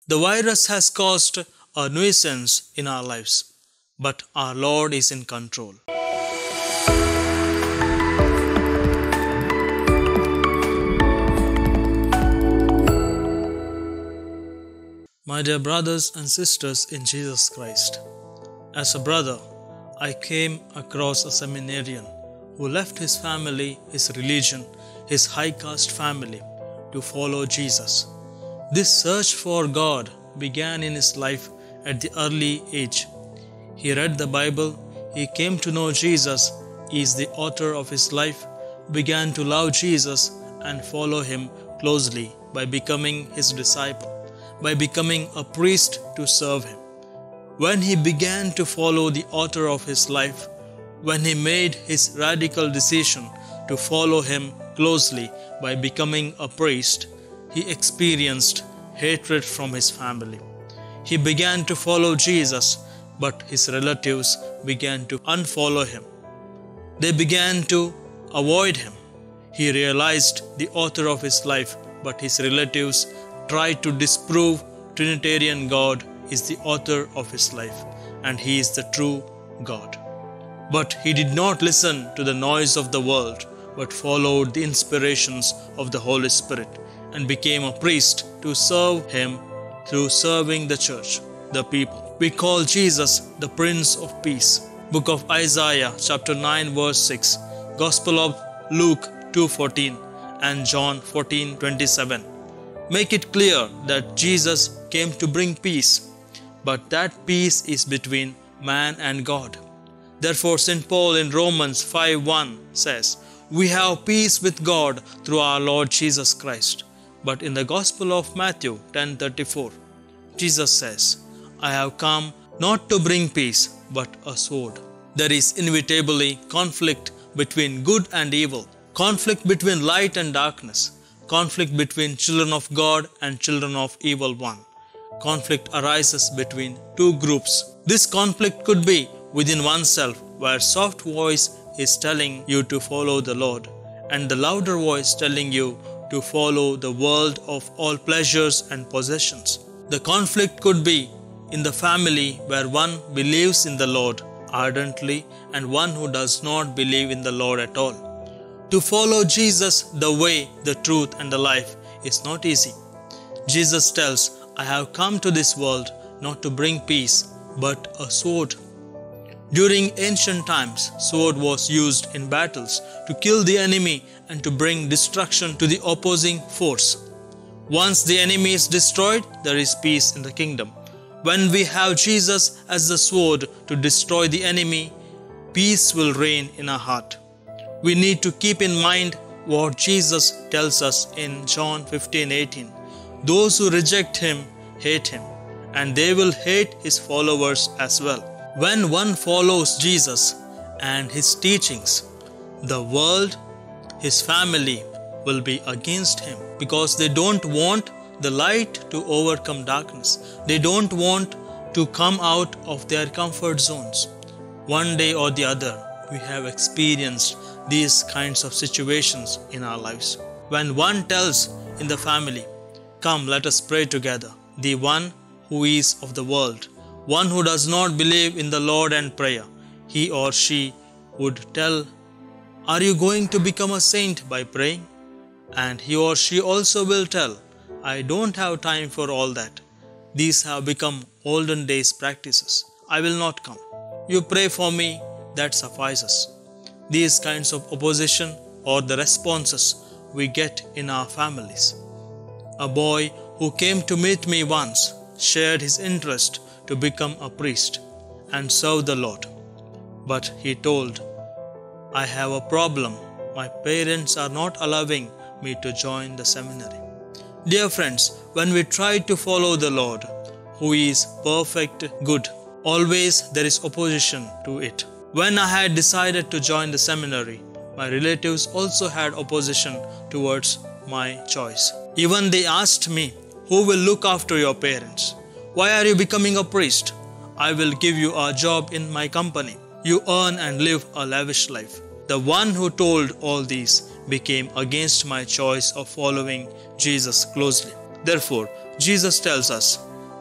The virus has caused a nuisance in our lives, but our Lord is in control. My dear brothers and sisters in Jesus Christ, as a brother, I came across a seminarian who left his family, his religion, his high caste family to follow Jesus. This search for God began in his life at the early age. He read the Bible, he came to know Jesus is the author of his life, began to love Jesus and follow him closely by becoming his disciple, by becoming a priest to serve him. When he began to follow the author of his life, when he made his radical decision to follow him closely by becoming a priest, he experienced hatred from his family. He began to follow Jesus, but his relatives began to unfollow him. They began to avoid him. He realized the author of his life, but his relatives tried to disprove Trinitarian God is the author of his life and he is the true God. But he did not listen to the noise of the world, but followed the inspirations of the Holy Spirit and became a priest to serve him through serving the church, the people. We call Jesus the Prince of Peace. Book of Isaiah chapter 9 verse 6, Gospel of Luke 2:14 and John 14:27 make it clear that Jesus came to bring peace, but that peace is between man and God. Therefore, St. Paul in Romans 5:1 says, "We have peace with God through our Lord Jesus Christ." But in the Gospel of Matthew 10:34, Jesus says, "I have come not to bring peace, but a sword." There is inevitably conflict between good and evil, conflict between light and darkness, conflict between children of God and children of evil one. Conflict arises between two groups. This conflict could be within oneself, where soft voice is telling you to follow the Lord, and the louder voice telling you to follow the world of all pleasures and possessions. The conflict could be in the family, where one believes in the Lord ardently and one who does not believe in the Lord at all. To follow Jesus, the way, the truth, and the life, is not easy. Jesus tells, "I have come to this world not to bring peace, but a sword." During ancient times, sword was used in battles to kill the enemy and to bring destruction to the opposing force. Once the enemy is destroyed, there is peace in the kingdom. When we have Jesus as the sword to destroy the enemy, peace will reign in our heart. We need to keep in mind what Jesus tells us in John 15:18. Those who reject him hate him, and they will hate his followers as well. When one follows Jesus and his teachings, the world, his family will be against him because they don't want the light to overcome darkness. They don't want to come out of their comfort zones. One day or the other, we have experienced these kinds of situations in our lives. When one tells in the family, "Come, let us pray together," the one who is of the world, one who does not believe in the Lord and prayer, he or she would tell, "Are you going to become a saint by praying?" And he or she also will tell, "I don't have time for all that. These have become olden days practices. I will not come. You pray for me, that suffices." These kinds of opposition or the responses we get in our families. A boy who came to meet me once shared his interest to become a priest and serve the Lord. But he told, "I have a problem. My parents are not allowing me to join the seminary." Dear friends, when we try to follow the Lord, who is perfect good, always there is opposition to it. When I had decided to join the seminary, my relatives also had opposition towards my choice. Even they asked me, "Who will look after your parents? Why are you becoming a priest? I will give you a job in my company. You earn and live a lavish life." The one who told all these became against my choice of following Jesus closely. Therefore, Jesus tells us,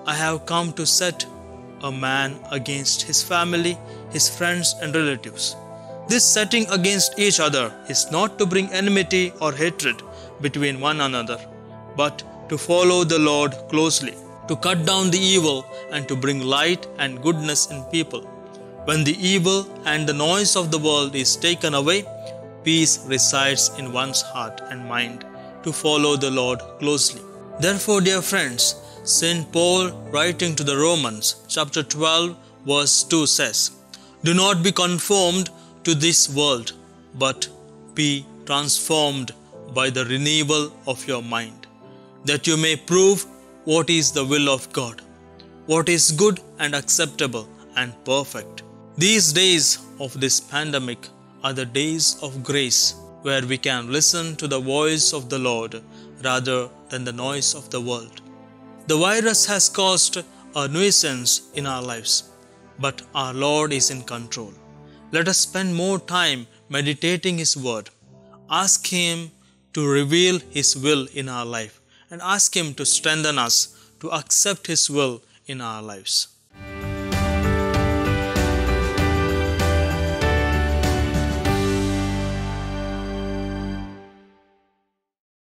I have come to set a man against his family, his friends and relatives. This setting against each other is not to bring enmity or hatred between one another, but to follow the Lord closely, to cut down the evil and to bring light and goodness in people. When the evil and the noise of the world is taken away, peace resides in one's heart and mind to follow the Lord closely. Therefore, dear friends, St. Paul, writing to the Romans, chapter 12, verse 2 says, "Do not be conformed to this world, but be transformed by the renewal of your mind, that you may prove what is the will of God, what is good and acceptable and perfect." These days of this pandemic are the days of grace, where we can listen to the voice of the Lord rather than the noise of the world. The virus has caused a nuisance in our lives, but our Lord is in control. Let us spend more time meditating His word. Ask Him to reveal His will in our life and ask Him to strengthen us to accept His will in our lives.